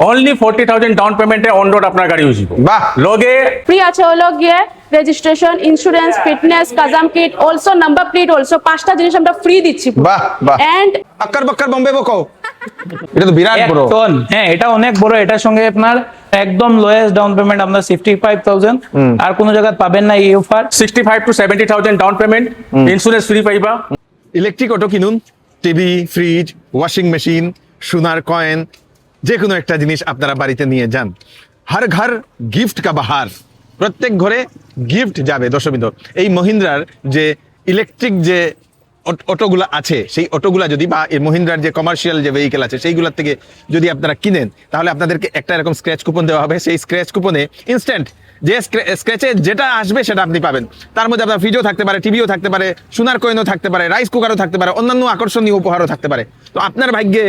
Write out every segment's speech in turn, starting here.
Only 40,000 down পেমেন্টে on road আপনার গাড়ি ইউজ হবে। বাহ। লগে ফ্রি আছে হলো গিয়ে রেজিস্ট্রেশন, ইন্স্যুরেন্স, ফিটনেস, কাজাম kit, also number plate, also 5টা জিনিস আমরা ফ্রি দিচ্ছি। বাহ বাহ। এন্ড আক্কার বাক্কার বম্বে বকো, এটা তো বিরাট বড়। টন, হ্যাঁ এটা অনেক বড়। এটার সঙ্গে আপনার একদম লোয়েস্ট ডাউন পেমেন্ট আপনার 65,000, আর কোনো জায়গায় পাবেন না এই offer. 65 to 70,000 down payment, insurance free পাইবা। ইলেকট্রিক অটো কিনুন, টিভি, ফ্রিজ, ওয়াশিং মেশিন, সোনার কয়েন, যে কোনো একটা জিনিস আপনারা বাড়িতে নিয়ে যান। হর ঘর গিফট কা বাহার, প্রত্যেক ঘরে গিফট যাবে। দর্শকবৃন্দ, এই মহিন্দ্রার যে ইলেকট্রিক যে অটোগুলো আছে, সেই অটোগুলা যদি বা এই মহিন্দ্রার যে কমার্শিয়াল যে ভেহিকেল আছে সেইগুলোর থেকে যদি আপনারা কিনেন, তাহলে আপনাদেরকে একটা এরকম স্ক্র্যাচ কুপন দেওয়া হবে। সেই স্ক্র্যাচ কুপনে ইনস্ট্যান্ট যে স্ক্র্যাচে যেটা আসবে সেটা আপনি পাবেন। তার মধ্যে আপনার ফ্রিজও থাকতে পারে, টিভিও থাকতে পারে, সোনার কয়েনও থাকতে পারে, রাইস কুকারও থাকতে পারে, অন্যান্য আকর্ষণীয় উপহারও থাকতে পারে। তো আপনার ভাগ্যে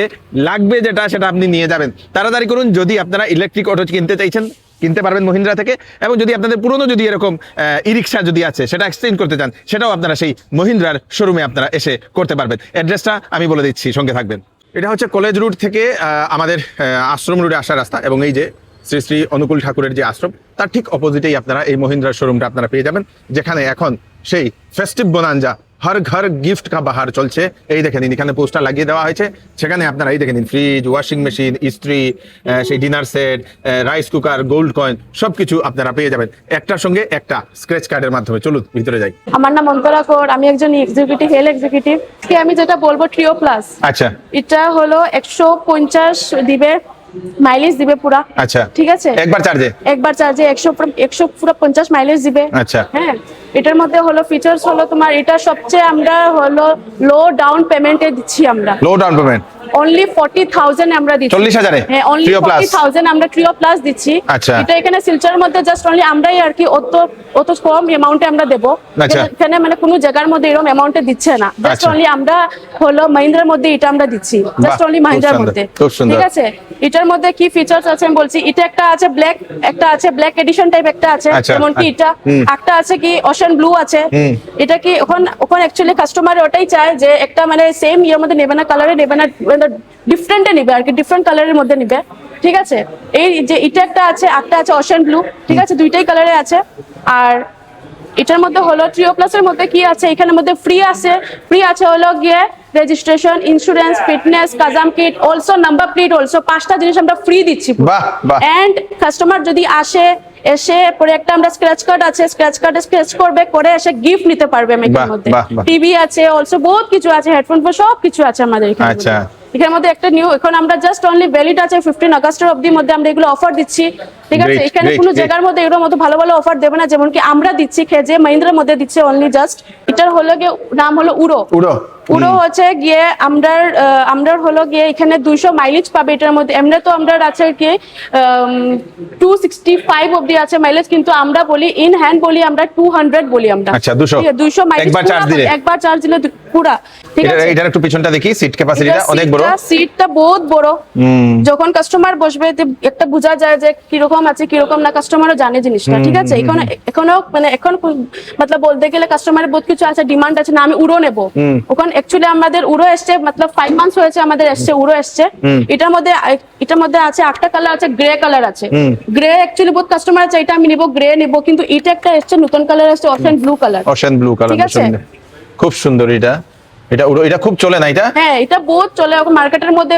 লাগবে যেটা, সেটা আপনি নিয়ে যাবেন। তাড়াতাড়ি করুন, যদি আপনারা ইলেকট্রিক অটো কিনতে চাইছেন কিনতে পারবেন মহিন্দ্রা থেকে। এবং যদি আপনাদের পুরনো যদি এরকম ই রিক্সা যদি আছে সেটা এক্সচেঞ্জ করতে চান, সেটাও আপনারা সেই মহিন্দ্রার শোরুমে আপনারা এসে করতে পারবেন। অ্যাড্রেসটা আমি বলে দিচ্ছি, সঙ্গে থাকবেন। এটা হচ্ছে কলেজ রুট থেকে আমাদের আশ্রম রোডে আসার রাস্তা, এবং এই যে শ্রী শ্রী অনুকূল ঠাকুরের যে আশ্রম, তার ঠিক অপোজিটেই আপনারা এই মহিন্দ্রার শোরুমটা আপনারা পেয়ে যাবেন, যেখানে এখন সেই ফেস্টিভ বোনাঞ্জা হর ঘর গিফট কা বাহার চলছে। এই দেখে নিন, এখানে পোস্টার লাগিয়ে দেওয়া হয়েছে। সেখানে আপনারা এই দেখে নিন, ফ্রিজ, ওয়াশিং মেশিন, ইস্ত্রি, সেই dinner set, rice cooker, gold coin, সবকিছু আপনারা পেয়ে যাবেন একটার সঙ্গে একটা স্ক্র্যাচ কার্ডের মাধ্যমে। চলুন ভিতরে যাই। আমার নাম অন্তরা কর, আমি একজন এক্সিকিউটিভ, হেলথ এক্সিকিউটিভ। আমি যেটা বলবো ট্রিও প্লাস, আচ্ছা এটা হলো 150 দিবে মাইলেজ দিবে পুরা। আচ্ছা, ঠিক আছে, একবার চার্জে 100 পুরো 50 মাইলেজ দিবে। আচ্ছা। হ্যাঁ, এটার মধ্যে হলো ফিচার্স হলো তোমার, এটা সবচেয়ে আমরা হলো লো ডাউন পেমেন্টে দিচ্ছি আমরা। লো ডাউন পেমেন্ট অনলি 40,000 আমরা দিচ্ছি। 40,000 এ? হ্যাঁ, অনলি Trio Plus? 40,000 আমরা ট্রিও প্লাস দিচ্ছি। আচ্ছা। এটা এখানে সিলচারের মধ্যে জাস্ট অনলি আমরাই আর কি অত কম অ্যামাউন্টে আমরা দেব। আচ্ছা। এখানে মানে কোনো জায়গার মধ্যে এরকম অ্যামাউন্টে দিচ্ছে না, জাস্ট আচ্ছা। অনলি আমরা হলো মহিন্দ্রার মধ্যে এটা আমরা দিচ্ছি, জাস্ট বাহ, অনলি খুব মহিন্দ্রার সুন্দর, মধ্যে। খুব সুন্দর। ঠিক আছে, এটার মধ্যে কি ফিচার্স আছে আমি বলছি। এটা একটা আছে ব্ল্যাক, একটা আছে ব্ল্যাক এডিশন টাইপ, একটা আছে আচ্ছা। যেমন কি এটা, একটা আছে কি ওশান ব্লু আছে। এটা কি ওখানে অ্যাকচুয়ালি কাস্টমার ওটাই চায় যে একটা মানে সেম ইয়ের মধ্যে নেবে না, কালারে নেবে না, ডিফারেন্টে নেবে আর কি, ডিফারেন্ট কালারের মধ্যে নেবে। ঠিক আছে, এই যে এটা একটা আছে, একটা আছে ওশান ব্লু। ঠিক আছে, দুইটাই কালারে আছে। আর এটার মধ্যে হলো ট্রিও প্লাসের মধ্যে কি আছে, এখানের মধ্যে ফ্রি আছে হলো গিয়ে রেজিস্ট্রেশন, ইন্স্যুরেন্স, ফিটনেস, কাজাম kit, also number plate, also 5টা জিনিস আমরা ফ্রি দিচ্ছি। বাহ, বাহ। এন্ড কাস্টমার যদি এসে পরে একটা আমরা স্ক্র্যাচ কার্ড আছে, স্ক্র্যাচ কার্ডে স্ক্র্যাচ করবে, করে এসে গিফট নিতে পারবে। বাহ, এখানের মধ্যে বাহ, বাহ। টিভি আছে, অলসো বহুত কিছু আছে, হেডফোন, সব কিছু আছে আমাদের এখানে। আচ্ছা। এখানের মধ্যে একটা নিউ, এখন আমরা জাস্ট অনলি ভ্যালিড আছে 15 আগস্টের অবধির মধ্যে আমরা এগুলো অফার দিচ্ছি। ঠিক আছে, Great, এখানে great, কোনো great. জায়গার মধ্যে এগুলোর মতো ভালো ভালো অফার দেবে না, যেমন কি আমরা দিচ্ছি যে মহিন্দ্রার মধ্যে দিচ্ছে অনলি জাস্ট। এটার হলো গিয়ে নাম হলো উড়ো। উড়ো হচ্ছে গিয়ে আমরা হলো গিয়ে এখানে 200 মাইলেজ পাবে এটার মধ্যে। এমনি তো আমরা আছে কি 265 অবধি আছে মাইলেজ, কিন্তু আমরা বলি ইন হ্যান্ড বলি আমরা 200 বলি আমরা। আচ্ছা, 200 মাইলেজ একবার চার্জ দিলে? একবার চার্জ দিলে পুরা। ঠিক আছে, এটার একটু পিছনটা দেখি, সিট ক্যাপাসিটিটা অনেক বড়। সিটটা বহুত বড়। যখন কাস্টমার বসবে একটা বোঝা যায় যে কিরকম আছে কিরকম না, কাস্টমারও জানে জিনিসটা। ঠিক আছে, এখনো মানে এখন মতলব বলতে গেলে কাস্টমারের বহুত কিছু আছে, ডিমান্ড আছে না আমি উড়ো নেব। ওখানে অ্যাকচুয়ালি আমাদের উড়ো এসছে, মতলব 5 মান্থস হয়েছে আমাদের এসছে, উড়ো এসছে। এটার মধ্যে আছে 8টা কালার আছে, গ্রে কালার আছে। গ্রে অ্যাকচুয়ালি বহুত কাস্টমার আছে এটা আমি নিব, গ্রে নিব, কিন্তু এটা একটা এসছে নতুন কালার এসছে, ocean blue colour. Ocean blue colour, ঠিক আছে, খুব সুন্দর। এটা খুব চলে না এটা? হ্যাঁ, এটা বহুত চলে। মার্কেটের মধ্যে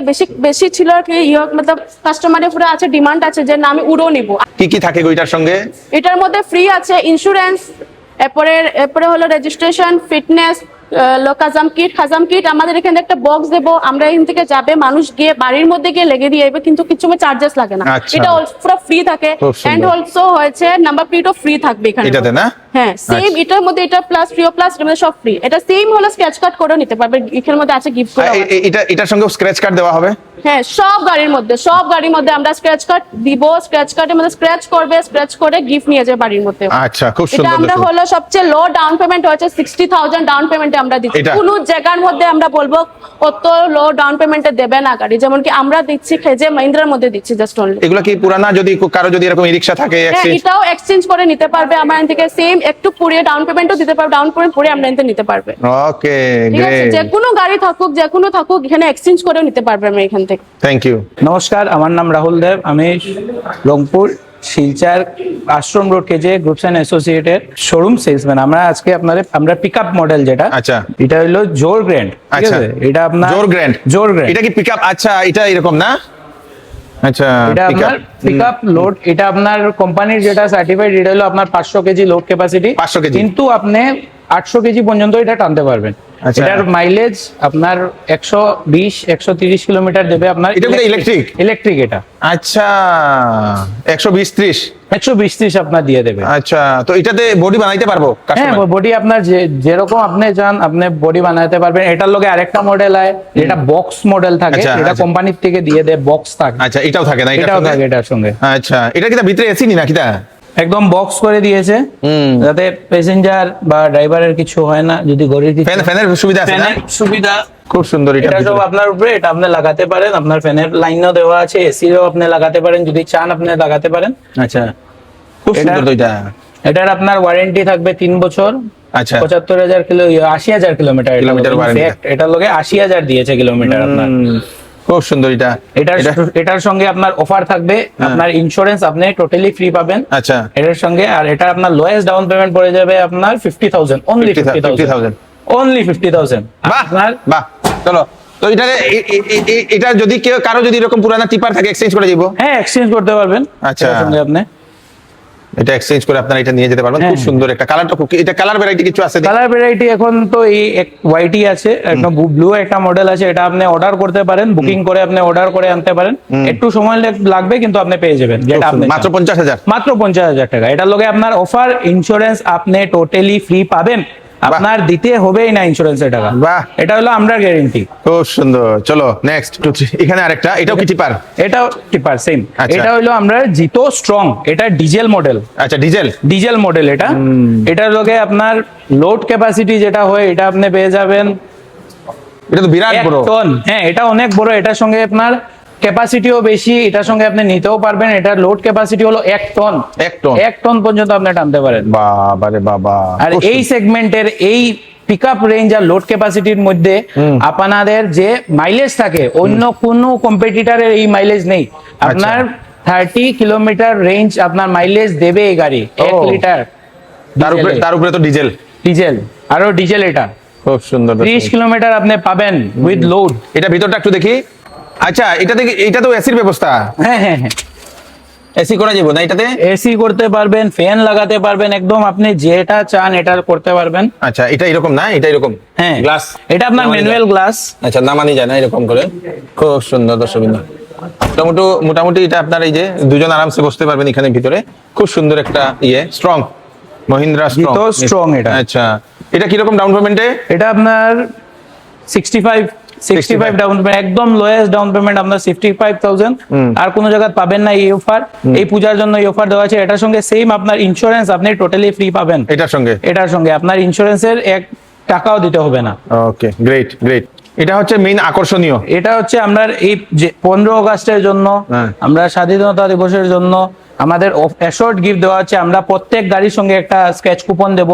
বেশি ছিল আর কি, মতলব কাস্টমারের পুরো আছে, ডিমান্ড আছে যে না আমি উড়ো নিব। কি থাকে ওইটার সঙ্গে? এটার মধ্যে ফ্রি আছে ইন্স্যুরেন্স, এরপরে হলো রেজিস্ট্রেশন, ফিটনেস, কাজাম কিট। আমাদের এখানে একটা বক্স দেবো, আমরা এখান থেকে যাবে মানুষ গিয়ে বাড়ির মধ্যে গিয়ে লেগে দিয়ে যাবে, কিন্তু কিছু চার্জেস লাগে না। আচ্ছা। এটা পুরো ফ্রি থাকে। খুব সুন্দর। এন্ড অলসো হয়েছে নাম্বার প্লেটও ফ্রি থাকবে এখানে। এটাতে না? হ্যাঁ, সেম এটার মধ্যে এটা প্লাস ট্রিও প্লাস, এর মধ্যে সব ফ্রি। এটা সেম হলো স্ক্র্যাচ কার্ড করে নিতে পারবে, এখানের মধ্যে আছে গিফট করে। এটার সঙ্গে স্ক্র্যাচ কার্ড দেওয়া হবে? হ্যাঁ, সব গাড়ির মধ্যে আমরা স্ক্র্যাচ কার্ড দিব। স্ক্র্যাচ কার্ডের মধ্যে স্ক্র্যাচ করবে, স্ক্র্যাচ করে গিফট নিয়ে যাবে বাড়ির মধ্যে। আচ্ছা, খুব এটা সুন্দর। আমরা হলো সবচেয়ে লো ডাউন পেমেন্ট হচ্ছে 60,000 ডাউন পেমেন্টে আমরা দিচ্ছি। কোন জায়গার মধ্যে আমরা বলবো অত লো ডাউন পেমেন্টে দেবে না গাড়ি, যেমন কি আমরা দিচ্ছি খেজে মহিন্দ্রার মধ্যে দিচ্ছি জাস্ট অনলি। এগুলা কি পুরানা, যদি কারো যদি এরকম ই রিকশা থাকে এটাও এক্সচেঞ্জ করে নিতে পারবে আমার থেকে, সেম একটু পুড়িয়ে ডাউন পেমেন্টও দিতে পারবে, ডাউন পেমেন্ট পুড়ে আপনাদের নিতে পারবে। ওকে, ঠিক আছে, গ্রেট, যে কোনো গাড়ি থাকুক, যে কোনো থাকুক, এখানে এক্সচেঞ্জ করেও নিতে পারবে আমরা এখান থেকে। Thank you. নমস্কার, আমার নাম রাহুল দেব। আমি Rangpur Silchar Ashram road KJ groups and অ্যাসোসিয়েটের শোরুম সেলসম্যান। আমরা পিকআপ মডেল যেটা, আচ্ছা। এটা হলো জোর গ্র্যান্ড। ঠিক আচ্ছা, আছে, এটা আপনার জোর গ্র্যান্ড। জোর গ্র্যান্ড, এটা কি পিকআপ? আচ্ছা, এটা এরকম না? আচ্ছা, এটা pickup। আপনার পিকআপ লোড, এটা আপনার কোম্পানির যেটা সার্টিফাইড, এটা হলো আপনার 500 কেজি লোড ক্যাপাসিটি। 500 কেজি। কিন্তু আপনি 800 কেজি পর্যন্ত এটা টানতে পারবেন। আচ্ছা। এটার মাইলেজ আপনার 120-130 কিলোমিটার দেবে আপনার। এটা কি ইলেকট্রিক? ইলেকট্রিক এটা। আচ্ছা, 120-30। 120-30 আপনার দিয়ে দেবে। আচ্ছা, তো এটাতে বডি বানাইতে পারবো হ্যাঁ, কাস্টমার? বডি আপনার যেরকম আপনি চান আপনি বডি বানাতে পারবেন। এটার লগে আরেকটা মডেল হয় যেটা বক্স মডেল থাকে, আচ্ছা, এটা আচ্ছা। কোম্পানির থেকে দিয়ে দেয়, বক্স থাকে। আচ্ছা, এটাও থাকে না? এটাও থাকে এটার সঙ্গে। আচ্ছা, এটা কি ভিতরে এসি নি নাকি? একদম বক্স করে দিয়েছে যাতে প্যাসেঞ্জার বা ড্রাইভারের কিছু হয় না। যদি গড়ির কিছু ফ্যানের সুবিধা আছে না? ফ্যানের সুবিধা খুব সুন্দর। এটা সব আপনার উপরে, এটা আপনি লাগাতে পারেন। আপনার ফ্যানের লাইনও দেওয়া আছে, এসিও আপনি লাগাতে পারেন, যদি চান আপনি লাগাতে পারেন। আচ্ছা, খুব এটা- সুন্দর তো এটা। এটার আপনার ওয়ারেন্টি থাকবে 3 বছর। আচ্ছা, 75,000 কিলো 80,000 কিলোমিটার। Kilometre warranty। এটার লগে 80,000 দিয়েছে কিলোমিটার আপনার। খুব সুন্দর এটা। এটার সঙ্গে আপনার অফার থাকবে, আপনার ইন্স্যুরেন্স আপনি টোটালি ফ্রি পাবেন আচ্ছা, এটার সঙ্গে। আর এটা আপনার লোয়েস্ট ডাউন পেমেন্ট পড়ে যাবে আপনার 50,000, অনলি 50,000, অনলি 50,000 বাহ আপনার। বাহ, চলো। তো এটা যদি কারো যদি এরকম পুরানা টিপার থাকে, এক্সচেঞ্জ করে দিব? হ্যাঁ, এক্সচেঞ্জ করতে পারবেন। আচ্ছা। এটার সঙ্গে আপনি এটা এক্সচেঞ্জ করে আপনারা এটা নিয়ে যেতে পারবেন। খুব হ্যাঁ। সুন্দর একটা কালারটা। এটা কালার ভ্যারাইটি কিছু আছে? কালার ভ্যারাইটি এখন তো এই হোয়াইটই আছে, একটা ব্লু একটা মডেল আছে। এটা আপনি অর্ডার করতে পারেন, বুকিং করে আপনি অর্ডার করে আনতে পারেন। একটু সময় লাগবে কিন্তু আপনি পেয়ে যাবেন যেটা আপনি মাত্র 50,000। মাত্র 50,000 টাকা। এটার লগে আপনার অফার, ইন্স্যুরেন্স আপনি টোটালি ফ্রি পাবেন। আপনার দিতে হবেই না ইন্স্যুরেন্সের টাকা। বাহ, এটা হলো আমরা গ্যারেন্টি। খুব সুন্দর। চলো নেক্সট। এখানে আরেকটা, এটাও কি টিপার? এটাও টিপার সেম। আচ্ছা। এটা হলো আমরা জিতো স্ট্রং, এটা ডিজেল মডেল। আচ্ছা, ডিজেল মডেল এটা। এটার লগে আপনার লোড ক্যাপাসিটি যেটা হয় এটা আপনি পেয়ে যাবেন এটা তো বিরাট 1 বড়। টন। হ্যাঁ, এটা অনেক বড়। এটার সঙ্গে আপনার ক্যাপাসিটিও বেশি, এটার সঙ্গে আপনি নিতেও পারবেন। এটার লোড ক্যাপাসিটি হলো 1 টন। 1 টন পর্যন্ত আপনি টানতে পারেন। বাবা রে বাবা। আর এই সেগমেন্টের এই পিকআপ রেঞ্জ আর লোড ক্যাপাসিটির মধ্যে আপনাদের যে মাইলেজ থাকে, অন্য কোনো কম্পিটিটরের এই মাইলেজ নেই। আপনার 30 কিলোমিটার রেঞ্জ আপনার মাইলেজ দেবে এই গাড়ি, 1 লিটার। তার উপরে তো ডিজেল, আরো ডিজেল। এটা খুব সুন্দর। 30 কিলোমিটার আপনি পাবেন উইথ লোড। এটা ভিতরটা একটু দেখি। আচ্ছা, এটা তো এসির ব্যবস্থা? হ্যাঁ হ্যাঁ হ্যাঁ, এসি করা যাবে না এটাতে? এসি করতে পারবেন, ফ্যান লাগাতে পারবেন, একদম আপনি যেটা চান এটা করতে পারবেন। আচ্ছা, এটা এরকম না? এটা এরকম? হ্যাঁ, গ্লাস? এটা আপনার ম্যানুয়াল গ্লাস। আচ্ছা, নামানি যায় না এরকম করে? খুব সুন্দর দর্শকবৃন্দ। মোটামুটি এটা আপনার এই যে দুজন আরামসে বসতে পারবেন এখানে ভিতরে। খুব সুন্দর একটা স্ট্রং মহিন্দ্রা স্ট্রং এটা। আচ্ছা, এটা কিরকম ডাউন পেমেন্টে? এটা আপনার 65 ডাউন পেমেন্ট, একদম লোয়েস্ট ডাউন পেমেন্ট আপনার 65,000। আর কোনো জায়গায় পাবেন না এই অফার। এই পূজার জন্য এই অফার দেওয়া আছে। এটার সঙ্গে সেম আপনার ইন্স্যুরেন্স আপনি টোটালি ফ্রি পাবেন। এটার সঙ্গে আপনার ইন্স্যুরেন্সের 1 টাকাও দিতে হবে না। ওকে, গ্রেট। এটা হচ্ছে মেইন আকর্ষণীয়। এটা হচ্ছে আমরা এই যে 15 আগস্টের জন্য, আমরা স্বাধীনতা দিবসের জন্য আমাদের অ্যাশোর্ড গিফট দেওয়া হচ্ছে। আমরা প্রত্যেক গাড়ির সঙ্গে একটা স্ক্র্যাচ কুপন দেব।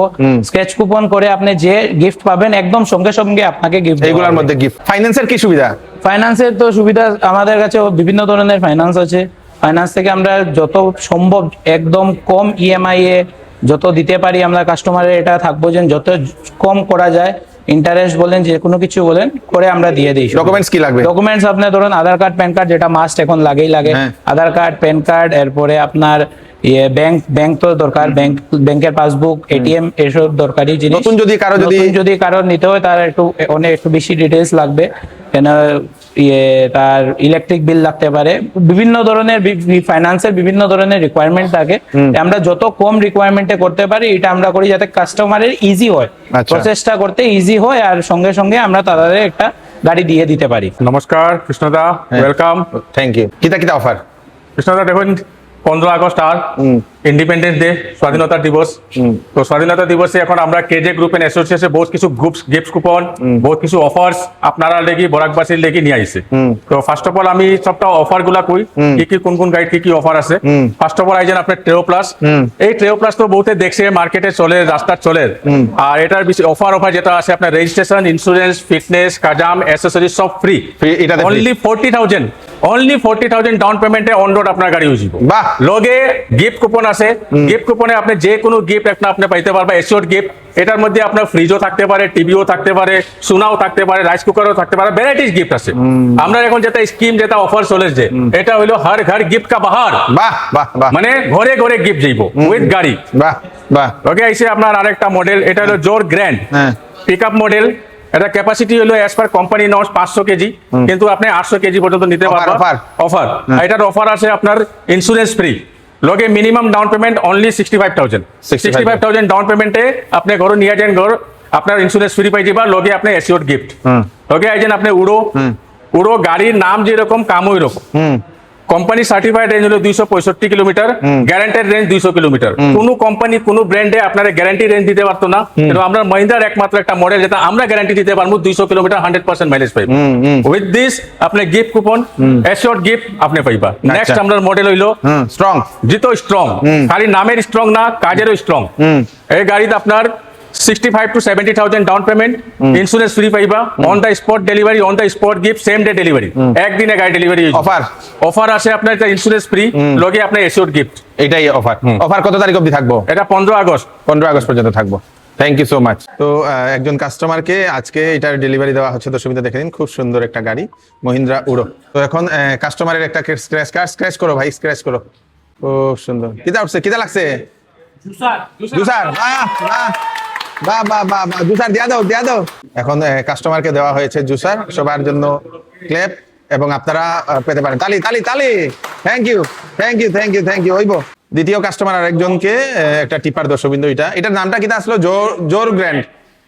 স্ক্র্যাচ কুপন করে আপনি যে গিফট পাবেন একদম সঙ্গে সঙ্গে আপনাকে গিফট। এইগুলোর মধ্যে গিফট। ফাইন্যান্সের কি সুবিধা? ফাইন্যান্সের তো সুবিধা আমাদের কাছে বিভিন্ন ধরনের ফাইন্যান্স আছে। ফাইন্যান্স থেকে আমরা যত সম্ভব একদম কম ইএমআই এ যত দিতে পারি আমরা কাস্টমারের, এটা থাকবো যে যত কম করা যায়, ইন্টারেস্ট বলেন যে কোনো কিছু বলেন করে আমরা দিয়ে দিই। ডকুমেন্টস কি লাগবে? ডকুমেন্টস আপনার ধরুন আধার কার্ড, প্যান কার্ড, যেটা মাস্ট এখন লাগে। আধার কার্ড, প্যান কার্ড, এরপরে আপনার ব্যাংক তো দরকার, ব্যাংকের পাসবুক, এটিএম, এসব দরকারি জিনিস। নতুন যদি কারো নিতে হয় তার একটু বেশি ডিটেইলস লাগবে। কেন তার ইলেকট্রিক বিল লাগতে পারে, বিভিন্ন ধরনের ফাইন্যান্সের বিভিন্ন ধরনের রিকোয়ারমেন্ট থাকে। আমরা যত কম রিকোয়ারমেন্টে করতে পারি এটা আমরা করি যাতে কাস্টমারের ইজি হয়, প্রসেসটা করতে ইজি হয়, আর সঙ্গে সঙ্গে আমরা তাদের একটা গাড়ি দিয়ে দিতে পারি। নমস্কার কৃষ্ণদা, ওয়েলকাম। Thank you. কিতা অফার? কৃষ্ণদা দেখুন, 15 আগস্ট আর ইন্ডিপেন্ডেন্স ডে, স্বাধীনতা দিবস। তো স্বাধীনতা দিবসে এখন আমরা কেজে গ্রুপ এন্ড অ্যাসোসিয়েশনে বহুত কিছু গিফট কুপন, বহুত কিছু অফার্স আপনারা লেগে বরাকবাসীর লেগে নিয়ে আইছে। তো ফার্স্ট অফ অল আমি সবটা অফার গুলা কই কি কোন গাড়ি কি অফার আছে। ফার্স্ট অফ অল আইজেন আপনার ট্রেও প্লাস। এই ট্রেও প্লাস তো বহুতে দেখছে মার্কেটে চলে, রাস্তা চলে। আর এটার বেশি অফার যেটা আছে আপনার রেজিস্ট্রেশন, ইন্স্যুরেন্স, ফিটনেস, কাজাম, অ্যাসেসরিজ সব ফ্রি। এটাতে অনলি 40,000 ডাউন পেমেন্টে অন রোড আপনার গাড়ি হয়ে যাব। বাহ। লগে গিফট কুপন আছে, গিফট কুপনে আপনি যে কোনো গিফট একটা আপনি পাইতে পারবেন, এসিওর গিফট। এটার মধ্যে আপনার ফ্রিজও থাকতে পারে, টিভিও থাকতে পারে, সোনাও থাকতে পারে, রাইস কুকারও থাকতে পারে, ভ্যারাইটিস গিফট আছে। আমরা এখন যেটা স্কিম, যেটা অফার চলেছে, এটা হলো হর ঘর গিফট কা বাহার। বাহ বাহ বাহ, মানে ঘরে ঘরে গিফট যাইব উইথ গাড়ি। বাহ বাহ। ওকে, আইসে আপনার আরেকটা মডেল, এটা হলো জোর গ্র্যান্ড হ্যাঁ। Pickup model. এটা ক্যাপাসিটি হলো as per company norms 500 KG, কিন্তু আপনি 800 কেজি পর্যন্ত নিতে পারবেন। অফার এটার অফার আছে আপনার ইন্স্যুরেন্স ফ্রি। লগে minimum down payment only 65,000 down পেমেন্টে আপনি ঘর নিয়ে যান, ঘর আপনার ইন্স্যুরেন্স ফ্রি পাই যাবা, লগে আপনি এসিওর গিফট। লগে আইজেন আপনি উড়ো গাড়ির নাম যেরকম কাম ওই রকম। কোম্পানি সার্টিফাইড রেঞ্জ হলো 265 কিলোমিটার, গ্যারান্টেড রেঞ্জ 200 কিলোমিটার। কোনো কোম্পানি কোনো ব্র্যান্ডে আপনারা গ্যারান্টি রেঞ্জ দিতে পারতো না, কিন্তু আমরা মহিন্দ্রার একমাত্র একটা মডেল যেটা আমরা গ্যারান্টি দিতে পারবো 200 কিলোমিটার 100% মাইলেজ পাইব। উইথ দিস আপনি গিফট কুপন, এশিওর গিফট আপনি পাইবা। নেক্সট আমরা মডেল হইলো স্ট্রং। জিতো স্ট্রং, খালি নামের স্ট্রং না, কাজেরও স্ট্রং। এই গাড়িতে আপনার 65 to 70,000 down payment, insurance free পাইবা, on the spot delivery, on the spot gift, same day delivery, একদিনে গাড়ি ডেলিভারি। অফার আছে আপনার, এটা ইন্স্যুরেন্স ফ্রি, লগে আপনার এসিওর গিফট। এটাই অফার। অফার কত তারিখ অবধি থাকবো? এটা 15 আগস্ট পর্যন্ত থাকবো। Thank you so much. তো একজন কাস্টমারকে আজকে এটার ডেলিভারি দেওয়া হচ্ছে। দর্শকদের দেখে নিন, খুব সুন্দর একটা গাড়ি, মহিন্দ্রা উড়ো। তো এখন কাস্টমারের একটা স্ক্র্যাচ করো ভাই, স্ক্র্যাচ করো। খুব সুন্দর। কিতা উঠছে, কিতা লাগছে? জুসার। বাহ বাহ বাহ বাহ, জুসার দিয়া দাও। এখন কাস্টমারকে দেওয়া হয়েছে জুসার, সবার জন্য ক্লেপ, এবং আপনারা পেতে পারেন। তালি। Thank you. হইব। দ্বিতীয় কাস্টমার আরেকজনকে একটা টিপার। দর্শকবৃন্দ, এটার নামটা কিটা আসলো? জোর গ্র্যান্ড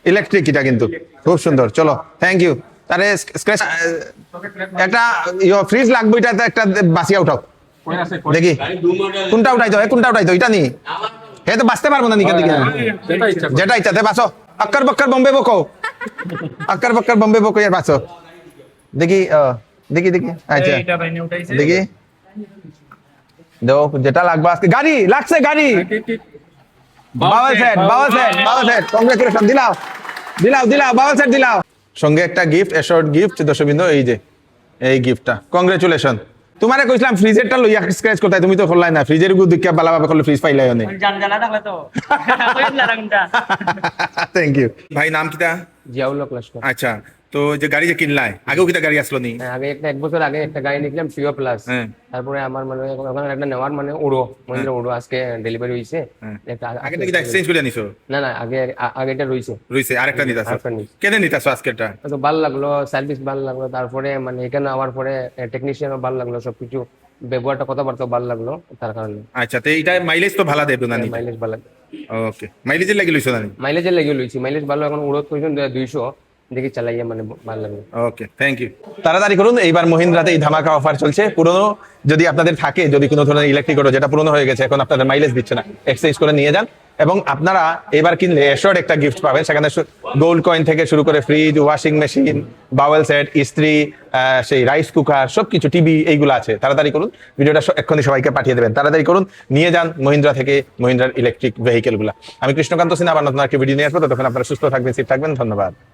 ইলেকট্রিক। এটা কিন্তু খুব সুন্দর। চলো, থ্যাংক ইউ। তারে স্ক্র্যাচ একটা ফ্রিজ লাগবে, এটা একটা বাসিয়া উঠাও দেখি। কোনটা উঠাইতো? এটা নি হে তো বাঁচতে পারবো না নিকে দিকে, যেটা ইচ্ছাতে বাঁচো। আক্কার বক্কার বম্বে বকো এর বাঁচো। দেখি আচ্ছা দেখি দাও, যেটা লাগবে আজকে। গাড়ি লাগছে, গাড়ি বাওয়াল সেট। কংগ্রেচুলেশন, দিলাও বাওয়াল সেট দিলাও। সঙ্গে একটা গিফট, এশর্ট গিফট। দর্শকবৃন্দ, এই যে এই গিফটটা, কংগ্রেচুলেশন। তোমারে কইছিলাম ফ্রিজেরটা লইয়া স্ক্র্যাচ করতে, তুমি তো করলাই না। ফ্রিজের গু দিকে বালাভাবে করলে ফ্রিজ পাইলাই না। থ্যাংক ইউ ভাই। নাম কিটা? জিয়াউল হক লস্কর। আচ্ছা, তো যে গাড়ি যে কিনলাই, আগেও কিটা গাড়ি আসলো নি? আগে এক বছর আগে একটা গাড়ি নিয়েছিলাম প্রিয় প্লাস। তারপরে আমার মানে ওখানে একটা নেওয়ার মানে উড়ো, মহিন্দ্রা উড়ো আজকে ডেলিভারি হইছে। আগে কিটা এক্সচেঞ্জ করে নিছো? না আগেটা রইছে আরেকটা নিতাছো? কেন নিতাছো আজকেরটা? তো ভালো লাগলো, সার্ভিস ভালো লাগলো। তারপরে মানে এখানে আওয়ার পরে টেকনিশিয়ানও ভালো লাগলো, সবকিছু ব্যবহারটা কথাবার্তা ভালো লাগলো, তার কারণে। আচ্ছা, তো এইটা মাইলেজ তো ভালো দেবে না? মাইলেজ ভালো। ওকে, মাইলেজের লাগি লইছো না? মাইলেজের লাগি লইছি, মাইলেজ ভালো। এখন উড়ো কইছেন 200, দেখি চালাইয়া মানে ভালো লাগলো। ওকে, থ্যাংক ইউ। তাড়াতাড়ি করুন, এইবার মহিন্দ্রাতে এই ধামাকা অফার চলছে। পুরনো যদি আপনাদের থাকে, যদি কোনো ধরনের ইলেকট্রিক অটো যেটা পুরনো হয়ে গেছে, এখন আপনাদের মাইলেজ দিচ্ছে না, এক্সচেঞ্জ করে নিয়ে যান। এবং আপনারা এবার কিনলে এশোর্ড একটা গিফট পাবেন। সেখানে গোল্ড কয়েন থেকে শুরু করে fridge, washing machine, bowel set, ইস্ত্রি, সেই রাইস কুকার, সবকিছু, টিভি, এইগুলো আছে। তাড়াতাড়ি করুন, ভিডিওটা এক্ষুনি সবাইকে পাঠিয়ে দেবেন। তাড়াতাড়ি করুন, নিয়ে যান মহিন্দ্রা থেকে মহিন্দ্রার ইলেকট্রিক ভেহিকেলগুলো। আমি কৃষ্ণকান্ত সিনহা, আবার নতুন একটা ভিডিও নিয়ে আসবো। ততক্ষণ আপনারা সুস্থ থাকবেন, সেফ থাকবেন। ধন্যবাদ।